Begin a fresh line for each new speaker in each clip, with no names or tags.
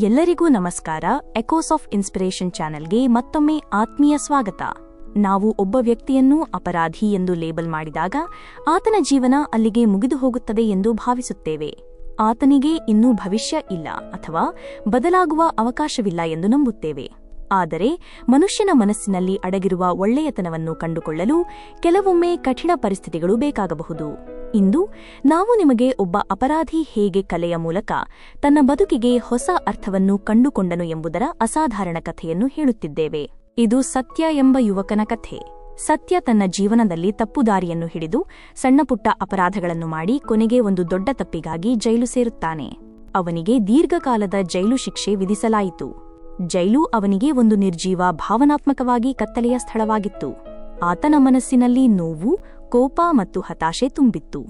ಎಲ್ಲರಿಗೂ ನಮಸ್ಕಾರ. Echoes of inspiration ಚಾನೆಲ್ಗೆ ಮತ್ತೊಮ್ಮೆ ಆತ್ಮೀಯ ಸ್ವಾಗತ. ನಾವು ಒಬ್ಬ ವ್ಯಕ್ತಿಯನ್ನು ಅಪರಾಧಿ ಎಂದು ಲೇಬಲ್ ಮಾಡಿದಾಗ ಆತನ ಜೀವನ ಅಲ್ಲಿಗೆ ಮುಗಿದು ಹೋಗುತ್ತದೆ ಎಂದು ಭಾವಿಸುತ್ತೇವೆ. ಆತನಿಗೆ ಇನ್ನೂ ಭವಿಷ್ಯ ಇಲ್ಲ ಅಥವಾ ಬದಲಾಗುವ ಅವಕಾಶವಿಲ್ಲ ಎಂದು ನಂಬುತ್ತೇವೆ. ಆದರೆ ಮನುಷ್ಯನ ಮನಸ್ಸಿನಲ್ಲಿ ಅಡಗಿರುವ ಒಳ್ಳೆಯತನವನ್ನು ಕಂಡುಕೊಳ್ಳಲು ಕೆಲವೊಮ್ಮೆ ಕಠಿಣ ಪರಿಸ್ಥಿತಿಗಳು ಬೇಕಾಗಬಹುದು. ಇಂದು ನಾವು ನಿಮಗೆ ಒಬ್ಬ ಅಪರಾಧಿ ಹೇಗೆ ಕಲೆಯ ಮೂಲಕ ತನ್ನ ಬದುಕಿಗೆ ಹೊಸ ಅರ್ಥವನ್ನು ಕಂಡುಕೊಂಡನು ಎಂಬುದರ ಅಸಾಧಾರಣ ಕಥೆಯನ್ನು ಹೇಳುತ್ತಿದ್ದೇವೆ. ಇದು ಸತ್ಯ ಎಂಬ ಯುವಕನ ಕಥೆ. ಸತ್ಯ ತನ್ನ ಜೀವನದಲ್ಲಿ ತಪ್ಪುದಾರಿಯನ್ನು ಹಿಡಿದು ಸಣ್ಣಪುಟ್ಟ ಅಪರಾಧಗಳನ್ನು ಮಾಡಿ ಕೊನೆಗೆ ಒಂದು ದೊಡ್ಡ ತಪ್ಪಿಗಾಗಿ ಜೈಲು ಸೇರುತ್ತಾನೆ. ಅವನಿಗೆ ದೀರ್ಘಕಾಲದ ಜೈಲು ಶಿಕ್ಷೆ ವಿಧಿಸಲಾಯಿತು. ಜೈಲು ಅವನಿಗೆ ಒಂದು ನಿರ್ಜೀವ, ಭಾವನಾತ್ಮಕವಾಗಿ ಕತ್ತಲೆಯ ಸ್ಥಳವಾಗಿತ್ತು. ಆತನ ಮನಸ್ಸಿನಲ್ಲಿ ನೋವು, ಕೋಪ ಮತ್ತು ಹತಾಶೆ ತುಂಬಿತ್ತು.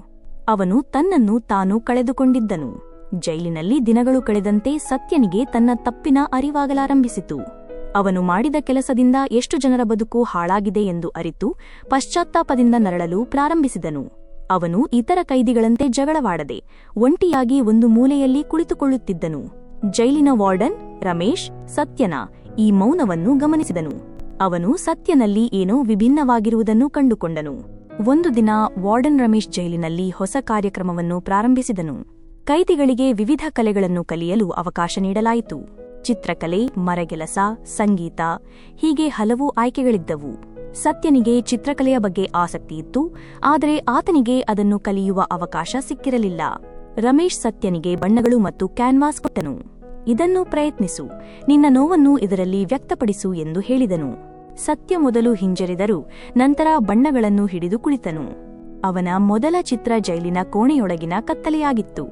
ಅವನು ತನ್ನನ್ನು ತಾನು ಕಳೆದುಕೊಂಡಿದ್ದನು. ಜೈಲಿನಲ್ಲಿ ದಿನಗಳು ಕಳೆದಂತೆ ಸತ್ಯನಿಗೆ ತನ್ನ ತಪ್ಪಿನ ಅರಿವಾಗಲಾರಂಭಿಸಿತು. ಅವನು ಮಾಡಿದ ಕೆಲಸದಿಂದ ಎಷ್ಟು ಜನರ ಬದುಕು ಹಾಳಾಗಿದೆ ಎಂದು ಅರಿತು ಪಶ್ಚಾತ್ತಾಪದಿಂದ ನರಳಲು ಪ್ರಾರಂಭಿಸಿದನು. ಅವನು ಇತರ ಕೈದಿಗಳಂತೆ ಜಗಳವಾಡದೆ ಒಂಟಿಯಾಗಿ ಒಂದು ಮೂಲೆಯಲ್ಲಿ ಕುಳಿತುಕೊಳ್ಳುತ್ತಿದ್ದನು. ಜೈಲಿನ ವಾರ್ಡನ್ ರಮೇಶ್ ಸತ್ಯನ ಈ ಮೌನವನ್ನು ಗಮನಿಸಿದನು. ಅವನು ಸತ್ಯನಲ್ಲಿ ಏನೋ ವಿಭಿನ್ನವಾಗಿರುವುದನ್ನು ಕಂಡುಕೊಂಡನು. ಒಂದು ದಿನ ವಾರ್ಡನ್ ರಮೇಶ್ ಜೈಲಿನಲ್ಲಿ ಹೊಸ ಕಾರ್ಯಕ್ರಮವನ್ನು ಪ್ರಾರಂಭಿಸಿದನು. ಕೈದಿಗಳಿಗೆ ವಿವಿಧ ಕಲೆಗಳನ್ನು ಕಲಿಯಲು ಅವಕಾಶ ನೀಡಲಾಯಿತು. ಚಿತ್ರಕಲೆ, ಮರಗೆಲಸ, ಸಂಗೀತ, ಹೀಗೆ ಹಲವು ಆಯ್ಕೆಗಳಿದ್ದವು. ಸತ್ಯನಿಗೆ ಚಿತ್ರಕಲೆಯ ಬಗ್ಗೆ ಆಸಕ್ತಿ ಇತ್ತು, ಆದರೆ ಆತನಿಗೆ ಅದನ್ನು ಕಲಿಯುವ ಅವಕಾಶ ಸಿಕ್ಕಿರಲಿಲ್ಲ. ರಮೇಶ್ ಸತ್ಯನಿಗೆ ಬಣ್ಣಗಳು ಮತ್ತು ಕ್ಯಾನ್ವಾಸ್ ಕೊಟ್ಟನು. ಇದನ್ನು ಪ್ರಯತ್ನಿಸು, ನಿನ್ನ ನೋವನ್ನು ಇದರಲ್ಲಿ ವ್ಯಕ್ತಪಡಿಸು ಎಂದು ಹೇಳಿದನು. ಸತ್ಯ ಮೊದಲು ಹಿಂಜರಿದರೂ ನಂತರ ಬಣ್ಣಗಳನ್ನು ಹಿಡಿದು ಕುಳಿತನು. ಅವನ ಮೊದಲ ಚಿತ್ರ ಜೈಲಿನ ಕೋಣೆಯೊಳಗಿನ ಕತ್ತಲೆಯಾಗಿತ್ತು.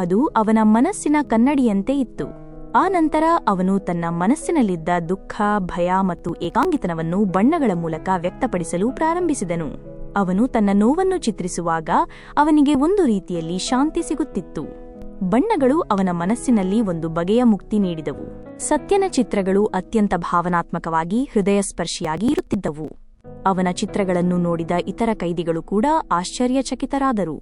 ಅದು ಅವನ ಮನಸ್ಸಿನ ಕನ್ನಡಿಯಂತೆ ಇತ್ತು. ಆ ನಂತರ ಅವನು ತನ್ನ ಮನಸ್ಸಿನಲ್ಲಿದ್ದ ದುಃಖ, ಭಯ ಮತ್ತು ಏಕಾಂಗಿತನವನ್ನು ಬಣ್ಣಗಳ ಮೂಲಕ ವ್ಯಕ್ತಪಡಿಸಲು ಪ್ರಾರಂಭಿಸಿದನು. ಅವನು ತನ್ನ ನೋವನ್ನು ಚಿತ್ರಿಸುವಾಗ ಅವನಿಗೆ ಒಂದು ರೀತಿಯಲ್ಲಿ ಶಾಂತಿ ಸಿಗುತ್ತಿತ್ತು. ಬಣ್ಣಗಳು ಅವನ ಮನಸ್ಸಿನಲ್ಲಿ ಒಂದು ಬಗೆಯ ಮುಕ್ತಿ ನೀಡಿದವು. ಸತ್ಯನ ಚಿತ್ರಗಳು ಅತ್ಯಂತ ಭಾವನಾತ್ಮಕವಾಗಿ, ಹೃದಯಸ್ಪರ್ಶಿಯಾಗಿ ಇರುತ್ತಿದ್ದವು. ಅವನ ಚಿತ್ರಗಳನ್ನು ನೋಡಿದ ಇತರ ಕೈದಿಗಳು ಕೂಡ ಆಶ್ಚರ್ಯಚಕಿತರಾದರು.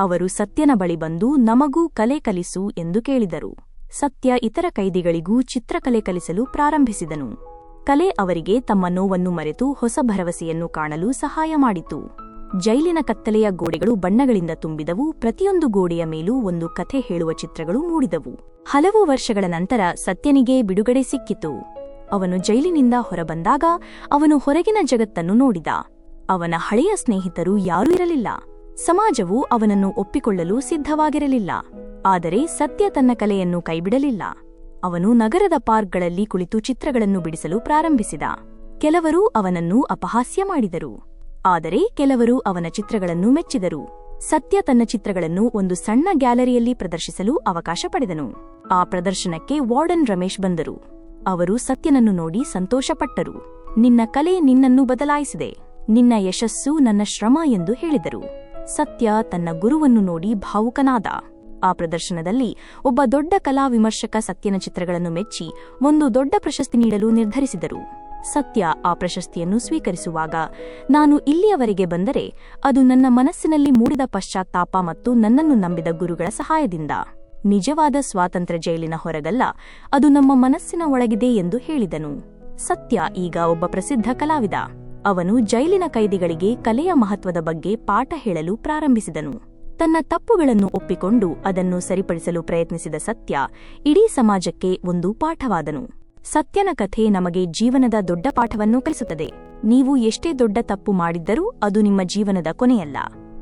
ಅವರು ಸತ್ಯನ ಬಳಿ ಬಂದು, ನಮಗೂ ಕಲೆ ಕಲಿಸು ಎಂದು ಕೇಳಿದರು. ಸತ್ಯ ಇತರ ಕೈದಿಗಳಿಗೂ ಚಿತ್ರಕಲೆ ಕಲಿಸಲು ಪ್ರಾರಂಭಿಸಿದನು. ಕಲೆ ಅವರಿಗೆ ತಮ್ಮ ನೋವನ್ನು ಮರೆತು ಹೊಸ ಭರವಸೆಯನ್ನು ಕಾಣಲು ಸಹಾಯ ಮಾಡಿತು. ಜೈಲಿನ ಕತ್ತಲೆಯ ಗೋಡೆಗಳು ಬಣ್ಣಗಳಿಂದ ತುಂಬಿದವು. ಪ್ರತಿಯೊಂದು ಗೋಡೆಯ ಮೇಲೂ ಒಂದು ಕಥೆ ಹೇಳುವ ಚಿತ್ರಗಳು ಮೂಡಿದವು. ಹಲವು ವರ್ಷಗಳ ನಂತರ ಸತ್ಯನಿಗೆ ಬಿಡುಗಡೆ ಸಿಕ್ಕಿತು. ಅವನು ಜೈಲಿನಿಂದ ಹೊರಬಂದಾಗ ಅವನು ಹೊರಗಿನ ಜಗತ್ತನ್ನು ನೋಡಿದ. ಅವನ ಹಳೆಯ ಸ್ನೇಹಿತರು ಯಾರೂ ಇರಲಿಲ್ಲ. ಸಮಾಜವು ಅವನನ್ನು ಒಪ್ಪಿಕೊಳ್ಳಲು ಸಿದ್ಧವಾಗಿರಲಿಲ್ಲ. ಆದರೆ ಸತ್ಯ ತನ್ನ ಕಲೆಯನ್ನು ಕೈಬಿಡಲಿಲ್ಲ. ಅವನು ನಗರದ ಪಾರ್ಕ್ಗಳಲ್ಲಿ ಕುಳಿತು ಚಿತ್ರಗಳನ್ನು ಬಿಡಿಸಲು ಪ್ರಾರಂಭಿಸಿದ. ಕೆಲವರು ಅವನನ್ನು ಅಪಹಾಸ್ಯ ಮಾಡಿದರು, ಆದರೆ ಕೆಲವರು ಅವನ ಚಿತ್ರಗಳನ್ನು ಮೆಚ್ಚಿದರು. ಸತ್ಯ ತನ್ನ ಚಿತ್ರಗಳನ್ನು ಒಂದು ಸಣ್ಣ ಗ್ಯಾಲರಿಯಲ್ಲಿ ಪ್ರದರ್ಶಿಸಲು ಅವಕಾಶ ಪಡೆದನು. ಆ ಪ್ರದರ್ಶನಕ್ಕೆ ವಾರ್ಡನ್ ರಮೇಶ್ ಬಂದರು. ಅವರು ಸತ್ಯನನ್ನು ನೋಡಿ ಸಂತೋಷಪಟ್ಟರು. ನಿನ್ನ ಕಲೆ ನಿನ್ನನ್ನು ಬದಲಾಯಿಸಿದೆ, ನಿನ್ನ ಯಶಸ್ಸು ನನ್ನ ಶ್ರಮ ಎಂದು ಹೇಳಿದರು. ಸತ್ಯ ತನ್ನ ಗುರುವನ್ನು ನೋಡಿ ಭಾವುಕನಾದ. ಆ ಪ್ರದರ್ಶನದಲ್ಲಿ ಒಬ್ಬ ದೊಡ್ಡ ಕಲಾ ವಿಮರ್ಶಕ ಸತ್ಯನ ಚಿತ್ರಗಳನ್ನು ಮೆಚ್ಚಿ ಒಂದು ದೊಡ್ಡ ಪ್ರಶಸ್ತಿ ನೀಡಲು ನಿರ್ಧರಿಸಿದರು. ಸತ್ಯ ಆ ಪ್ರಶಸ್ತಿಯನ್ನು ಸ್ವೀಕರಿಸುವಾಗ, ನಾನು ಇಲ್ಲಿಯವರೆಗೆ ಬಂದರೆ ಅದು ನನ್ನ ಮನಸ್ಸಿನಲ್ಲಿ ಮೂಡಿದ ಪಶ್ಚಾತ್ತಾಪ ಮತ್ತು ನನ್ನನ್ನು ನಂಬಿದ ಗುರುಗಳ ಸಹಾಯದಿಂದ. ನಿಜವಾದ ಸ್ವಾತಂತ್ರ್ಯ ಜೈಲಿನ ಹೊರಗಲ್ಲ, ಅದು ನಮ್ಮ ಮನಸ್ಸಿನ ಒಳಗಿದೆ ಎಂದು ಹೇಳಿದನು. ಸತ್ಯ ಈಗ ಒಬ್ಬ ಪ್ರಸಿದ್ಧ ಕಲಾವಿದ. ಅವನು ಜೈಲಿನ ಕೈದಿಗಳಿಗೆ ಕಲೆಯ ಮಹತ್ವದ ಬಗ್ಗೆ ಪಾಠ ಹೇಳಲು ಪ್ರಾರಂಭಿಸಿದನು. ತನ್ನ ತಪ್ಪುಗಳನ್ನು ಒಪ್ಪಿಕೊಂಡು ಅದನ್ನು ಸರಿಪಡಿಸಲು ಪ್ರಯತ್ನಿಸಿದ ಸತ್ಯ ಇಡೀ ಸಮಾಜಕ್ಕೆ ಒಂದು ಪಾಠವಾದನು. ಸತ್ಯನ ಕಥೆ ನಮಗೆ ಜೀವನದ ದೊಡ್ಡ ಪಾಠವನ್ನು ಕಲಿಸುತ್ತದೆ. ನೀವು ಎಷ್ಟೇ ದೊಡ್ಡ ತಪ್ಪು ಮಾಡಿದ್ದರೂ ಅದು ನಿಮ್ಮ ಜೀವನದ ಕೊನೆಯಲ್ಲ.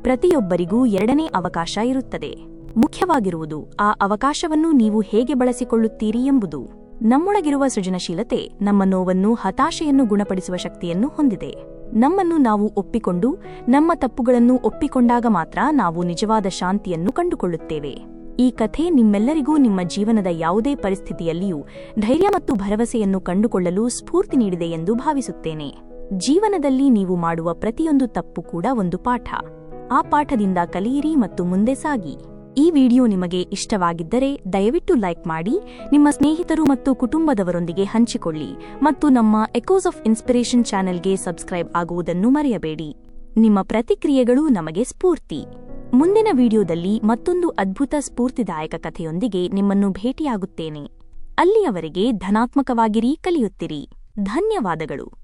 ಪ್ರತಿಯೊಬ್ಬರಿಗೂ ಎರಡನೇ ಅವಕಾಶ ಇರುತ್ತದೆ. ಮುಖ್ಯವಾಗಿರುವುದು ಆ ಅವಕಾಶವನ್ನು ನೀವು ಹೇಗೆ ಬಳಸಿಕೊಳ್ಳುತ್ತೀರಿ ಎಂಬುದು. ನಮ್ಮೊಳಗಿರುವ ಸೃಜನಶೀಲತೆ ನಮ್ಮ ನೋವನ್ನು, ಹತಾಶೆಯನ್ನು ಗುಣಪಡಿಸುವ ಶಕ್ತಿಯನ್ನು ಹೊಂದಿದೆ. ನಮ್ಮನ್ನು ನಾವು ಒಪ್ಪಿಕೊಂಡು ನಮ್ಮ ತಪ್ಪುಗಳನ್ನು ಒಪ್ಪಿಕೊಂಡಾಗ ಮಾತ್ರ ನಾವು ನಿಜವಾದ ಶಾಂತಿಯನ್ನು ಕಂಡುಕೊಳ್ಳುತ್ತೇವೆ. ಈ ಕಥೆ ನಿಮ್ಮೆಲ್ಲರಿಗೂ ನಿಮ್ಮ ಜೀವನದ ಯಾವುದೇ ಪರಿಸ್ಥಿತಿಯಲ್ಲಿಯೂ ಧೈರ್ಯ ಮತ್ತು ಭರವಸೆಯನ್ನು ಕಂಡುಕೊಳ್ಳಲು ಸ್ಫೂರ್ತಿ ನೀಡಿದೆ ಎಂದು ಭಾವಿಸುತ್ತೇನೆ. ಜೀವನದಲ್ಲಿ ನೀವು ಮಾಡುವ ಪ್ರತಿಯೊಂದು ತಪ್ಪು ಕೂಡ ಒಂದು ಪಾಠ. ಆ ಪಾಠದಿಂದ ಕಲಿಯಿರಿ ಮತ್ತು ಮುಂದೆ ಸಾಗಿ. ಈ ವಿಡಿಯೋ ನಿಮಗೆ ಇಷ್ಟವಾಗಿದ್ದರೆ ದಯವಿಟ್ಟು ಲೈಕ್ ಮಾಡಿ, ನಿಮ್ಮ ಸ್ನೇಹಿತರು ಮತ್ತು ಕುಟುಂಬದವರೊಂದಿಗೆ ಹಂಚಿಕೊಳ್ಳಿ ಮತ್ತು ನಮ್ಮ ಎಕೋಸ್ ಆಫ್ ಇನ್ಸ್ಪಿರೇಷನ್ ಚಾನೆಲ್ಗೆ ಸಬ್ಸ್ಕ್ರೈಬ್ ಆಗುವುದನ್ನು ಮರೆಯಬೇಡಿ. ನಿಮ್ಮ ಪ್ರತಿಕ್ರಿಯೆಗಳು ನಮಗೆ ಸ್ಫೂರ್ತಿ. ಮುಂದಿನ ವಿಡಿಯೋದಲ್ಲಿ ಮತ್ತೊಂದು ಅದ್ಭುತ ಸ್ಫೂರ್ತಿದಾಯಕ ಕಥೆಯೊಂದಿಗೆ ನಿಮ್ಮನ್ನು ಭೇಟಿಯಾಗುತ್ತೇನೆ. ಅಲ್ಲಿಯವರೆಗೆ ಧನಾತ್ಮಕವಾಗಿರಿ, ಕಲಿಯುತ್ತಿರಿ. ಧನ್ಯವಾದಗಳು.